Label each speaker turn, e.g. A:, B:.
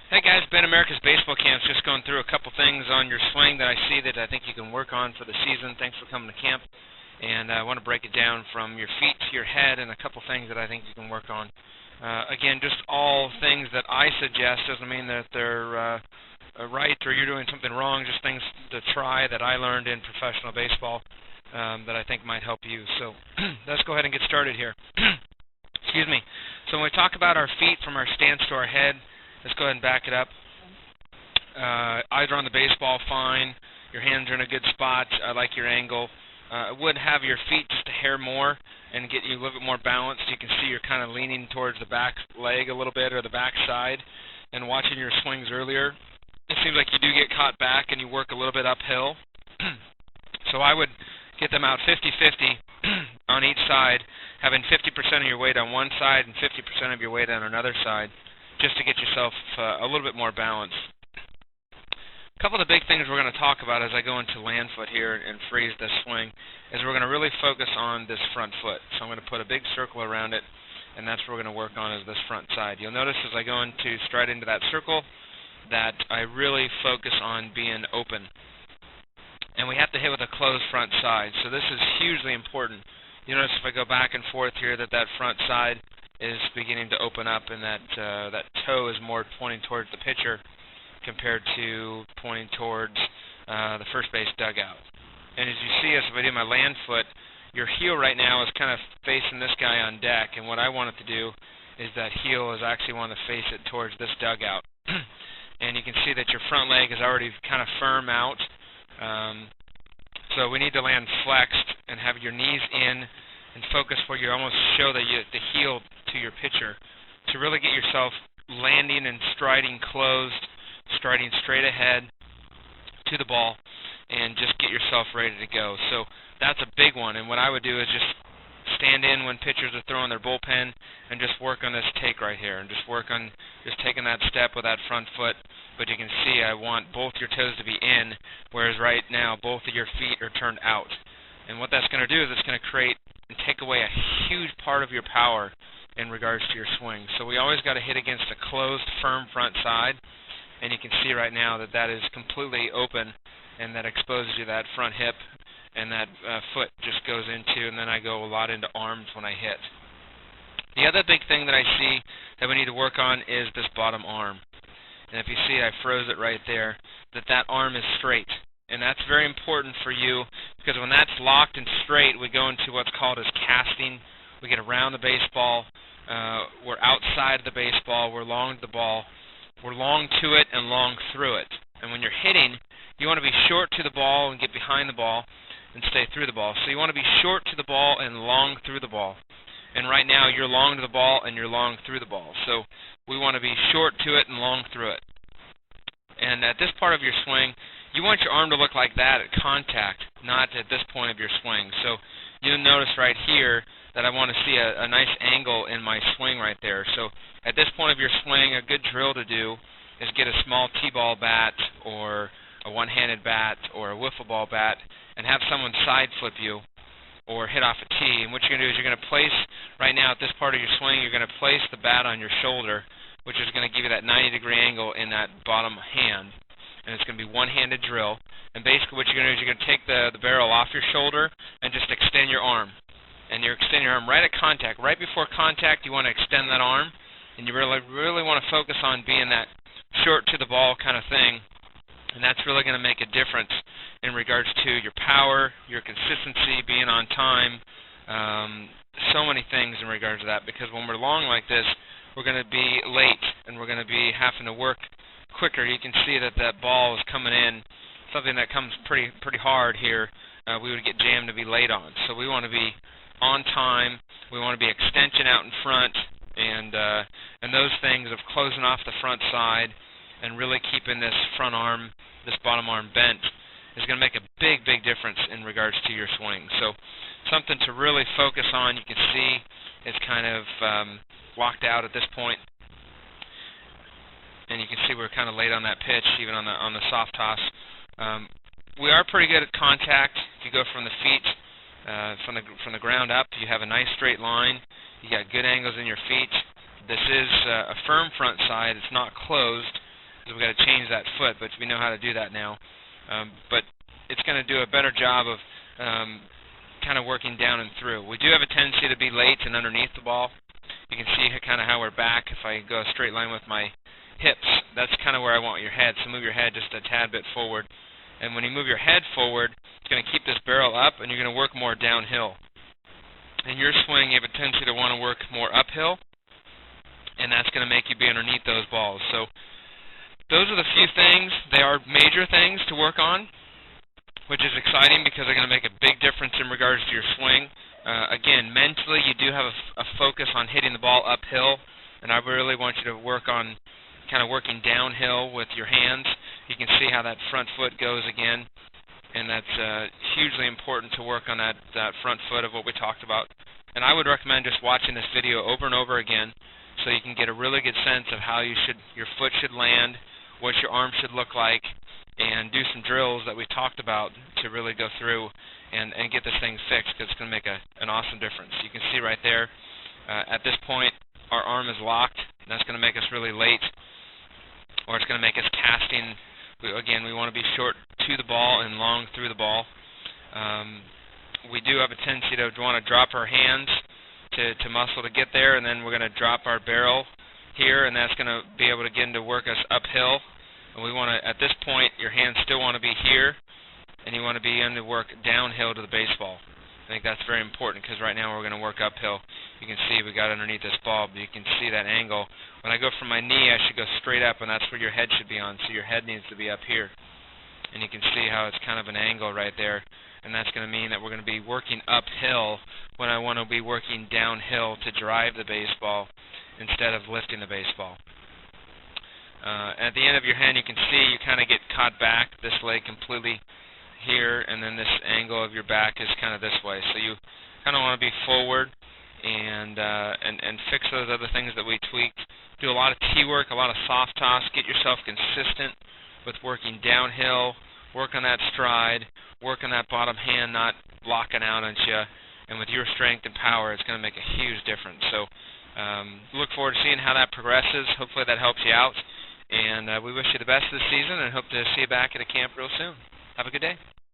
A: Hey guys, Ben America's Baseball Camp's just going through a couple things on your swing that I see that I think you can work on for the season. Thanks for coming to camp. And I want to break it down from your feet to your head and a couple things that I think you can work on. Again, just all things that I suggest doesn't mean that they're right or you're doing something wrong, just things to try that I learned in professional baseball that I think might help you. So let's go ahead and get started here. Excuse me. So when we talk about our feet from our stance to our head, let's go ahead and back it up. Eyes are on the baseball fine. Your hands are in a good spot. I like your angle. I would have your feet just a hair more and get you a little bit more balanced. You can see you're kind of leaning towards the back leg a little bit or the back side. And watching your swings earlier, it seems like you do get caught back and you work a little bit uphill. So I would get them out 50-50 on each side, having 50% of your weight on one side and 50% of your weight on another side, just to get yourself a little bit more balanced. A couple of the big things we're going to talk about as I go into land foot here and freeze this swing is we're going to really focus on this front foot. So I'm going to put a big circle around it, and that's what we're going to work on is this front side. You'll notice as I go into stride into that circle that I really focus on being open. And we have to hit with a closed front side. So this is hugely important. You notice if I go back and forth here that that front side is beginning to open up, and that that toe is more pointing towards the pitcher compared to pointing towards the first base dugout. And as you see, as if I do my land foot, your heel right now is kind of facing this guy on deck, and what I want it to do is that heel is actually want to face it towards this dugout. And you can see that your front leg is already kind of firm out. So we need to land flexed and have your knees in and focus where you almost show the heel to your pitcher to really get yourself landing and striding closed, striding straight ahead to the ball, and just get yourself ready to go. So that's a big one, and what I would do is just stand in when pitchers are throwing their bullpen and just work on this take right here and just work on just taking that step with that front foot. But you can see I want both your toes to be in, whereas right now both of your feet are turned out. And what that's going to do is it's going to create and take away a huge part of your power in regards to your swing. So we always got to hit against a closed, firm front side, and you can see right now that that is completely open, and that exposes you that front hip, and that foot just goes into, and then I go a lot into arms when I hit. The other big thing that I see that we need to work on is this bottom arm. And if you see, I froze it right there, that arm is straight. And that's very important for you, because when that's locked and straight, we go into what's called as casting. We get around the baseball. We're outside of the baseball. We're long to the ball. We're long to it and long through it. And when you're hitting, you want to be short to the ball and get behind the ball and stay through the ball. So you want to be short to the ball and long through the ball. And right now, you're long to the ball and you're long through the ball. So we want to be short to it and long through it. And at this part of your swing, you want your arm to look like that at contact, not at this point of your swing. So you'll notice right here that I want to see a nice angle in my swing right there. So at this point of your swing, a good drill to do is get a small T-ball bat or a one-handed bat or a wiffle ball bat and have someone side flip you or hit off a tee. And what you're going to do is you're going to place, right now at this part of your swing, you're going to place the bat on your shoulder, which is going to give you that 90-degree angle in that bottom hand. And it's going to be one-handed drill. And basically what you're going to do is you're going to take the barrel off your shoulder and just extend your arm. And you're extending your arm right at contact. Right before contact, you want to extend that arm. And you really want to focus on being that short to the ball kind of thing. And that's really going to make a difference in regards to your power, your consistency, being on time, so many things in regards to that. Because when we're long like this, we're going to be late and we're going to be having to work quicker. You can see that that ball is coming in, something that comes pretty hard here. We would get jammed to be late on. So we want to be on time. We want to be extension out in front, and those things of closing off the front side and really keeping this front arm, this bottom arm bent is going to make a big difference in regards to your swing. So something to really focus on. You can see it's kind of locked out at this point. And you can see we're kind of late on that pitch, even on the soft toss. We are pretty good at contact. If you go from the feet, from the ground up, you have a nice straight line. You got good angles in your feet. This is a firm front side. It's not closed. because we've got to change that foot, but we know how to do that now. But it's going to do a better job of kind of working down and through. We do have a tendency to be late and underneath the ball. You can see kind of how we're back. If I go a straight line with my hips, that's kind of where I want your head. So move your head just a tad bit forward. And when you move your head forward, it's going to keep this barrel up, and you're going to work more downhill. In your swing, you have a tendency to want to work more uphill, and that's going to make you be underneath those balls. So those are the few things. They are major things to work on, which is exciting because they're going to make a big difference in regards to your swing. Again, mentally, you do have a focus on hitting the ball uphill, and I really want you to work on kind of working downhill with your hands. You can see how that front foot goes again, and that's hugely important to work on that front foot of what we talked about. And I would recommend just watching this video over and over again so you can get a really good sense of how your foot should land, what your arm should look like, and do some drills that we talked about to really go through and get this thing fixed, because it's going to make an awesome difference. You can see right there, at this point, our arm is locked, and that's going to make us really late, or it's going to make us casting. Again, we want to be short to the ball and long through the ball. We do have a tendency to want to drop our hands to muscle to get there, and then we're going to drop our barrel here, and that's going to be able to begin to work us uphill. And we want to, at this point, your hands still want to be here, and you want to be in to work downhill to the baseball. I think that's very important, because right now we're going to work uphill. You can see we got underneath this ball, but you can see that angle. When I go from my knee, I should go straight up, and that's where your head should be on, so your head needs to be up here. And you can see how it's kind of an angle right there, and that's going to mean that we're going to be working uphill when I want to be working downhill to drive the baseball instead of lifting the baseball. At the end of your hand, you can see you kind of get caught back, this leg completely here, and then this angle of your back is kind of this way. So you kind of want to be forward and fix those other things that we tweaked. Do a lot of tee work, a lot of soft toss. Get yourself consistent with working downhill. Work on that stride. Work on that bottom hand not locking out on you. And with your strength and power, it's going to make a huge difference. So look forward to seeing how that progresses. Hopefully that helps you out. And we wish you the best this season and hope to see you back at a camp real soon. Have a good day.